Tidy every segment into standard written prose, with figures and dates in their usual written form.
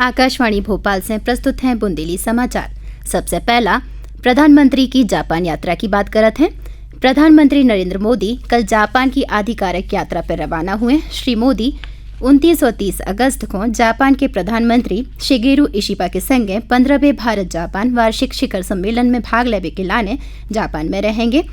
आकाशवाणी भोपाल से प्रस्तुत हैं बुंदेली समाचार। सबसे पहला प्रधानमंत्री की जापान यात्रा की बात करते हैं। प्रधानमंत्री नरेंद्र मोदी कल जापान की आधिकारिक यात्रा पर रवाना हुए। श्री मोदी 29 और 30 अगस्त को जापान के प्रधानमंत्री शिगेरू इशिबा के संगे 15वें भारत जापान वार्षिक शिखर सम्मेलन में भाग लेने के लाने जापान में रहेंगे।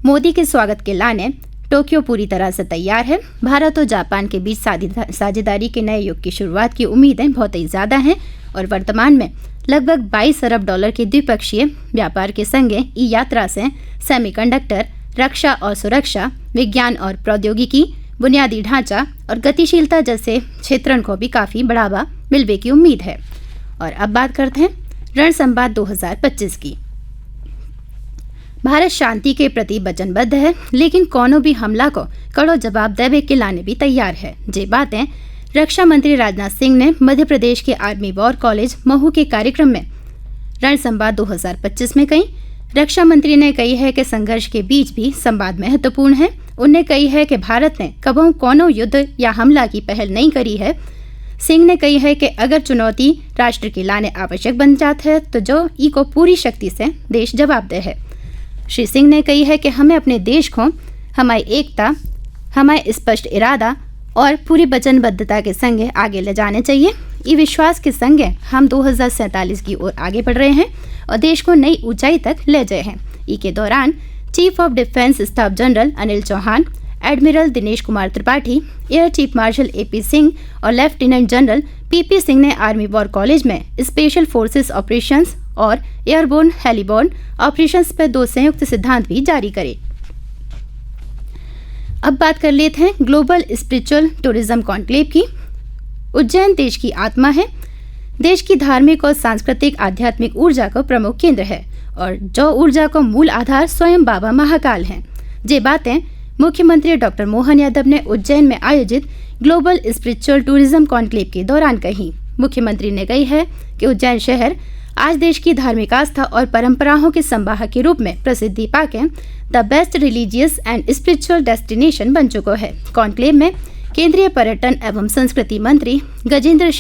मोदी के स्वागत के लाने टोक्यो पूरी तरह से तैयार है। भारत और जापान के बीच साझेदारी के नए युग की शुरुआत की उम्मीदें बहुत ही ज़्यादा हैं और वर्तमान में लगभग 22 अरब डॉलर के द्विपक्षीय व्यापार के संगे ई यात्रा से सेमीकंडक्टर, रक्षा और सुरक्षा, विज्ञान और प्रौद्योगिकी, बुनियादी ढांचा और गतिशीलता जैसे क्षेत्रों को भी काफ़ी बढ़ावा मिलने की उम्मीद है। और अब बात करते हैं रण संवाद 2025 की। भारत शांति के प्रति वचनबद्ध है, लेकिन कोनो भी हमला को कड़ो जवाब देवे के लाने भी तैयार है। ये बातें रक्षा मंत्री राजनाथ सिंह ने मध्य प्रदेश के आर्मी वॉर कॉलेज महू के कार्यक्रम में रण संवाद 2025 में कही। रक्षा मंत्री ने कही है कि संघर्ष के बीच भी संवाद महत्वपूर्ण है। उन्हें कही है कि भारत ने कभी कोनो युद्ध या हमला की पहल नहीं करी है। सिंह ने कही है कि अगर चुनौती राष्ट्र के लाने आवश्यक बन जाती है तो जो ई को पूरी शक्ति से देश जवाब दे है। श्री सिंह ने कही है कि हमें अपने देश को हमारी एकता, हमारे स्पष्ट इरादा और पूरी वचनबद्धता के संगे आगे ले जाने चाहिए। इस विश्वास के संगे हम 2047 की ओर आगे बढ़ रहे हैं और देश को नई ऊंचाई तक ले जाए हैं। ई के दौरान chief of defence staff general Anil Chauhan, admiral Dinesh Kumar Tripathi, air chief marshal AP Singh और लेफ्टिनेंट जनरल PP सिंह ने आर्मी वॉर कॉलेज में स्पेशल फोर्सेस ऑपरेशंस और एयरबोर्न हेलीबोर्न ऑपरेशंस पर 2 संयुक्त सिद्धांत भी जारी करे। अब बात कर लेते हैं ग्लोबल स्पिरिचुअल टूरिज्म कॉन्क्लेव की। उज्जैन देश की आत्मा है। देश की धार्मिक और सांस्कृतिक आध्यात्मिक ऊर्जा का प्रमुख केंद्र है और जो ऊर्जा का मूल आधार स्वयं बाबा महाकाल हैं। ये बातें मुख्यमंत्री डॉक्टर मोहन यादव ने उज्जैन में आयोजित ग्लोबल स्पिरिचुअल टूरिज्म कॉन्क्लेव के दौरान कही। मुख्यमंत्री ने कही है कि उज्जैन शहर आज देश की धार्मिक आस्था और परंपराओं के संवाहक के रूप में प्रसिद्धि पाके the best religious and spiritual destination बन चुका है। कॉन्क्लेव में केंद्रीय पर्यटन एवं संस्कृति मंत्री गजेंद्र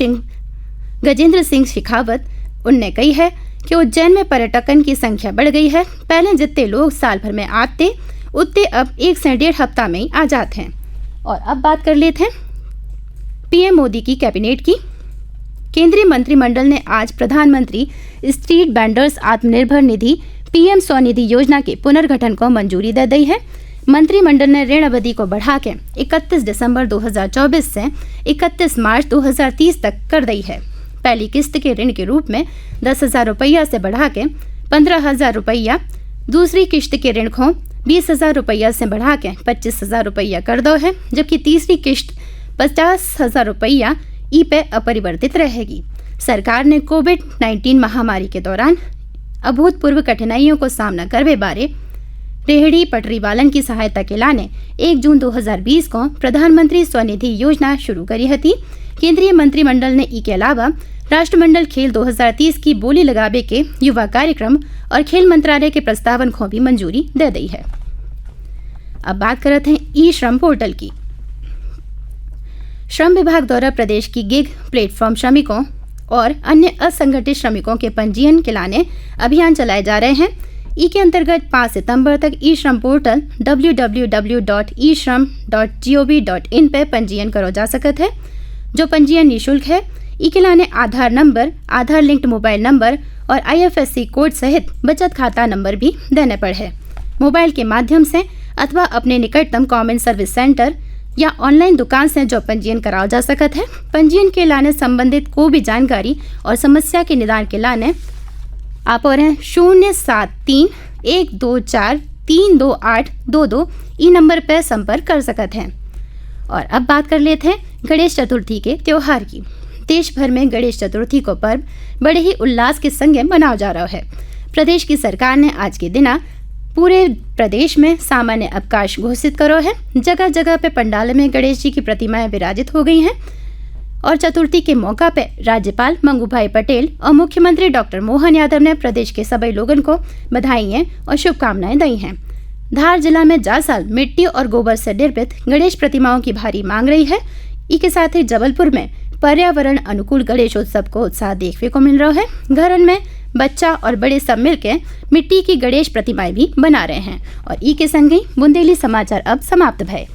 सिंह शेखावत उनने कही है कि उज्जैन में पर्यटकों की संख्या बढ़ गई है। पहले जितने लोग साल भर में आते उतने अब 1 से 1.5 हफ्ता में ही आ जाते हैं। और अब बात कर लेते हैं PM मोदी की कैबिनेट की। केंद्रीय मंत्रिमंडल ने आज प्रधानमंत्री street vendors Atmanirbhar Nidhi PM Svanidhi योजना के पुनर्गठन को मंजूरी दे दी है। मंत्रिमंडल ने ऋण अवधि को बढ़ा के 31 दिसंबर 2024 से 31 मार्च 2030 तक कर दी है। पहली किस्त के ऋण के रूप में 10,000 रुपया से बढ़ा के 15,000 रुपया, दूसरी किस्त के ऋण को 20,000 रुपया से बढ़ा के 25,000 रुपया कर दो है, जबकि तीसरी किस्त 50,000 रुपया ई पे अपरिवर्तित रहेगी। सरकार ने कोविड-19 महामारी के दौरान अभूतपूर्व कठिनाइयों को सामना करने बारे रेहड़ी पटरी वालन की सहायता के लाने 1 जून 2020 को प्रधानमंत्री स्वनिधि योजना शुरू करी थी। केंद्रीय मंत्रिमंडल ने ई के अलावा राष्ट्रमंडल खेल 2030 की बोली लगावे के युवा कार्यक्रम और खेल मंत्रालय के प्रस्तावन को भी मंजूरी दे दी है। अब बात करते हैं ई श्रम पोर्टल की। श्रम विभाग द्वारा प्रदेश की गिग प्लेटफॉर्म श्रमिकों और अन्य असंगठित श्रमिकों के पंजीयन के लाने अभियान चलाए जा रहे हैं। ई के अंतर्गत 5 सितंबर तक ई श्रम पोर्टल www.esram.gov.in पर पंजीयन करो जा सकता है। जो पंजीयन निःशुल्क है। ई के लाने आधार नंबर, आधार लिंक्ड मोबाइल नंबर और IFSC कोड सहित बचत खाता नंबर भी देने पड़े। मोबाइल के माध्यम से अथवा अपने निकटतम कॉमन सर्विस सेंटर या ऑनलाइन दुकान से जो पंजीयन कराया जा सकता है। पंजीयन के लाने संबंधित कोई भी जानकारी और समस्या के निदान के लाने आप और 07321243282 ई नंबर पर संपर्क कर सकते हैं। और अब बात कर लेते हैं गणेश चतुर्थी के त्योहार की। देश भर में गणेश चतुर्थी को पर्व बड़े ही उल्लास के संगे मनाया जा रहा है। प्रदेश की सरकार ने आज के दिन पूरे प्रदेश में सामान्य अवकाश घोषित करो है। जगह जगह पे पंडाल में गणेश जी की प्रतिमाएं विराजित हो गई हैं और चतुर्थी के मौका पे राज्यपाल मंगूभाई पटेल और मुख्यमंत्री डॉक्टर मोहन यादव ने प्रदेश के सभी लोगों को बधाई और शुभकामनाएं दी हैं। धार जिला में जा साल मिट्टी और गोबर से निर्मित गणेश प्रतिमाओं की भारी मांग रही है। इसके साथ ही जबलपुर में पर्यावरण अनुकूल गणेशोत्सव को उत्साह देखने को मिल रहा है। घरन में बच्चा और बड़े सब मिलकर मिट्टी की गणेश प्रतिमाएं भी बना रहे हैं। और ई के संग ही बुंदेली समाचार अब समाप्त भय।